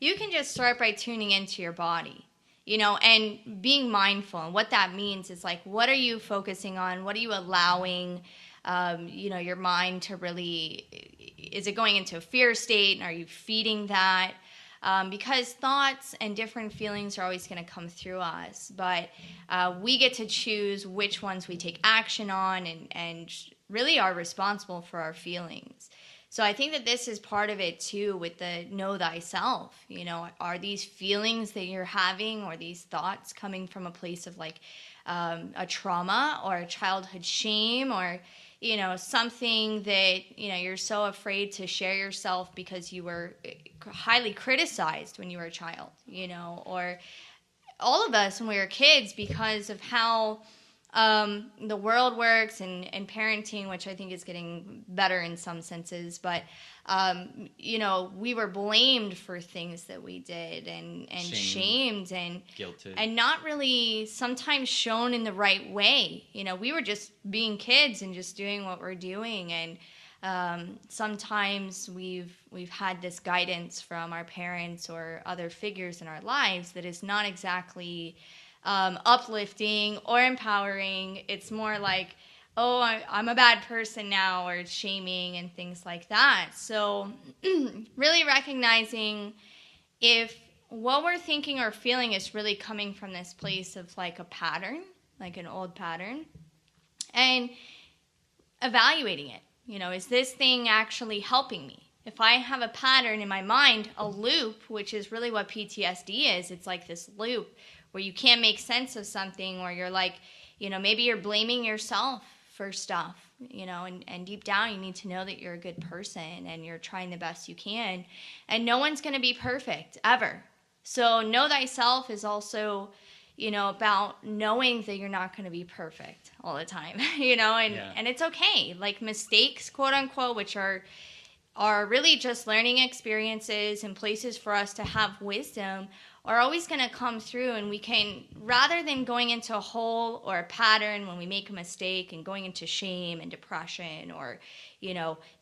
you can just start by tuning into your body, and being mindful. And what that means is like, what are you focusing on? What are you allowing, your mind to really, is it going into a fear state? And are you feeding that? Because thoughts and different feelings are always going to come through us, but we get to choose which ones we take action on, and really are responsible for our feelings. So I think that this is part of it too, with the know thyself. Are these feelings that you're having, or these thoughts, coming from a place of like a trauma or a childhood shame, or something that you're so afraid to share yourself because you were highly criticized when you were a child, or all of us when we were kids, because of how the world works, and parenting, which I think is getting better in some senses, but we were blamed for things that we did, and shamed and guilted, and not really sometimes shown in the right way. We were just being kids and just doing what we're doing, and sometimes we've had this guidance from our parents or other figures in our lives that is not exactly uplifting or empowering. It's more like, oh, I'm a bad person now, or shaming and things like that. So really recognizing if what we're thinking or feeling is really coming from this place of like a pattern, like an old pattern, and evaluating it. Is this thing actually helping me? If I have a pattern in my mind, a loop, which is really what PTSD is, it's like this loop where you can't make sense of something, or you're like, maybe you're blaming yourself for stuff, and deep down you need to know that you're a good person and you're trying the best you can, and no one's going to be perfect ever. So know thyself is also, about knowing that you're not going to be perfect all the time, and it's okay. Like mistakes, quote unquote, which are really just learning experiences and places for us to have wisdom, are always going to come through. And we can, rather than going into a hole or a pattern when we make a mistake and going into shame and depression, or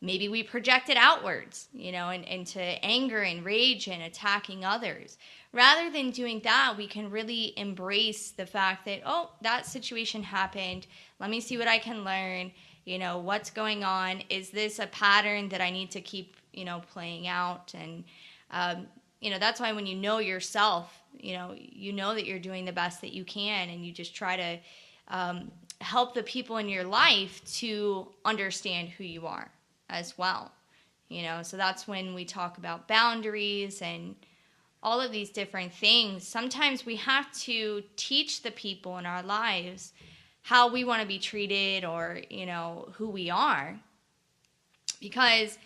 maybe we project it outwards, and into anger and rage and attacking others. Rather than doing that, we can really embrace the fact that, oh, that situation happened. Let me see what I can learn. What's going on? Is this a pattern that I need to keep, playing out? And, that's why when you know yourself, you know that you're doing the best that you can, and you just try to help the people in your life to understand who you are as well. So that's when we talk about boundaries and all of these different things. Sometimes we have to teach the people in our lives how we want to be treated, or, who we are. Because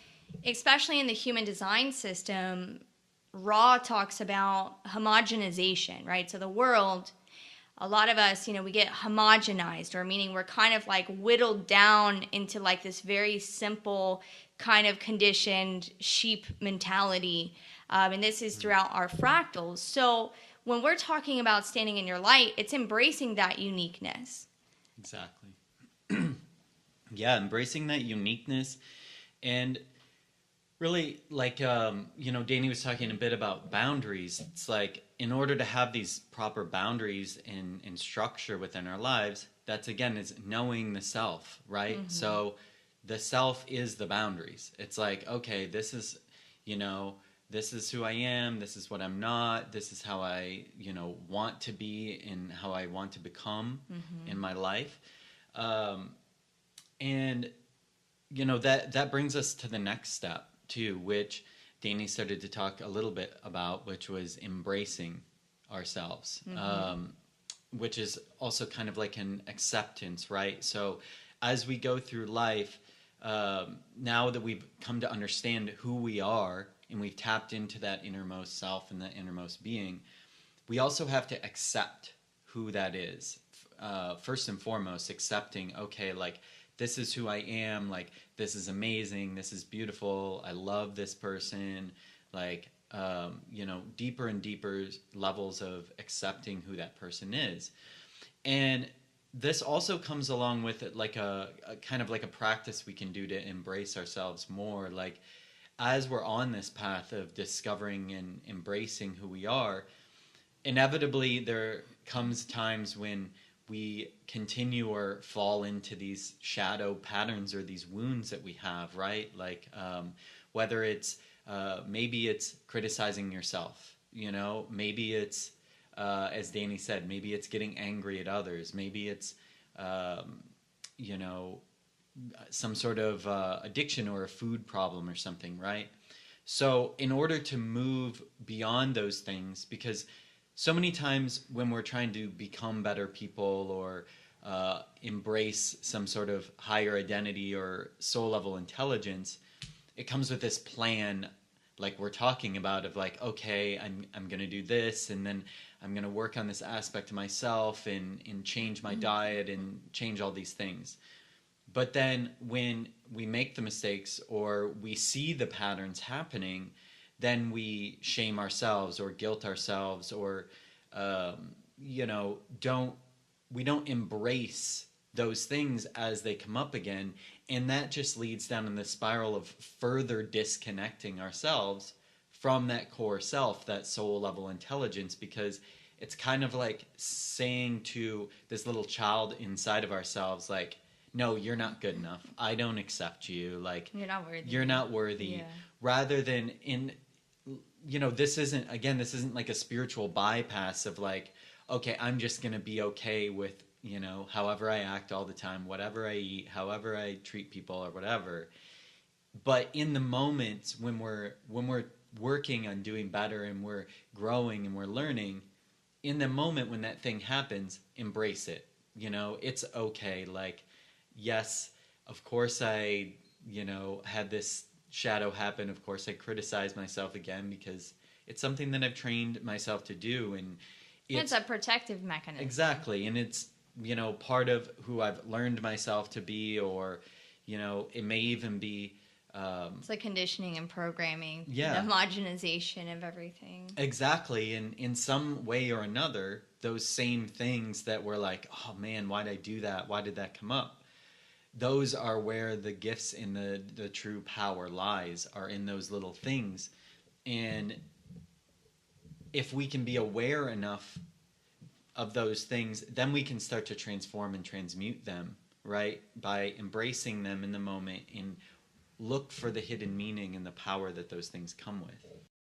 especially in the human design system, Ra talks about homogenization, right? So the world, a lot of us, we get homogenized, or meaning we're kind of like whittled down into like this very simple kind of conditioned sheep mentality. And this is throughout our fractals. So when we're talking about standing in your light, it's embracing that uniqueness. Exactly. Yeah, embracing that uniqueness. And really, like, Danny was talking a bit about boundaries. It's like, in order to have these proper boundaries and structure within our lives, that's, again, is knowing the self, right? Mm-hmm. So the self is the boundaries. It's like, okay, this is who I am, this is what I'm not, this is how I, want to be and how I want to become in my life. And, that brings us to the next step, too, which Danny started to talk a little bit about, which was embracing ourselves, which is also kind of like an acceptance, right? So as we go through life, now that we've come to understand who we are, and we've tapped into that innermost self and that innermost being, we also have to accept who that is. First and foremost, accepting, okay, like, this is who I am, like, this is amazing, this is beautiful, I love this person, like, deeper and deeper levels of accepting who that person is. And this also comes along with it, like a kind of like a practice we can do to embrace ourselves more. Like, as we're on this path of discovering and embracing who we are, inevitably there comes times when we continue or fall into these shadow patterns or these wounds that we have, right? Like whether it's maybe it's criticizing yourself, you know, maybe it's as Danny said, maybe it's getting angry at others, maybe it's you know, some sort of addiction or a food problem or something, right? So, in order to move beyond those things, because so many times when we're trying to become better people or embrace some sort of higher identity or soul level intelligence, it comes with this plan, like we're talking about, of like, okay, I'm going to do this, and then I'm going to work on this aspect of myself and change my diet and change all these things. But then when we make the mistakes or we see the patterns happening, then we shame ourselves or guilt ourselves or, you know, we don't embrace those things as they come up again. And that just leads down in the spiral of further disconnecting ourselves from that core self, that soul level intelligence, because it's kind of like saying to this little child inside of ourselves, like, no, you're not good enough. I don't accept you. Like, You're not worthy. You're not worthy. Yeah. Rather than you know, this isn't like a spiritual bypass of like, okay, I'm just going to be okay with, you know, however I act all the time, whatever I eat, however I treat people or whatever. But in the moments when we're working on doing better and we're growing and we're learning, in the moment when that thing happens, embrace it. You know, it's okay. Like, yes, of course I, you know, had this shadow happen. Of course I criticized myself again because it's something that I've trained myself to do. And it's a protective mechanism. Exactly. And it's, you know, part of who I've learned myself to be, or, you know, it may even be... it's like conditioning and programming. Yeah. The homogenization of everything. Exactly. And in some way or another, those same things that were like, oh man, why did I do that? Why did that come up? Those are where the gifts and the true power lies, are in those little things. And if we can be aware enough of those things, then we can start to transform and transmute them, right? By embracing them in the moment and look for the hidden meaning and the power that those things come with.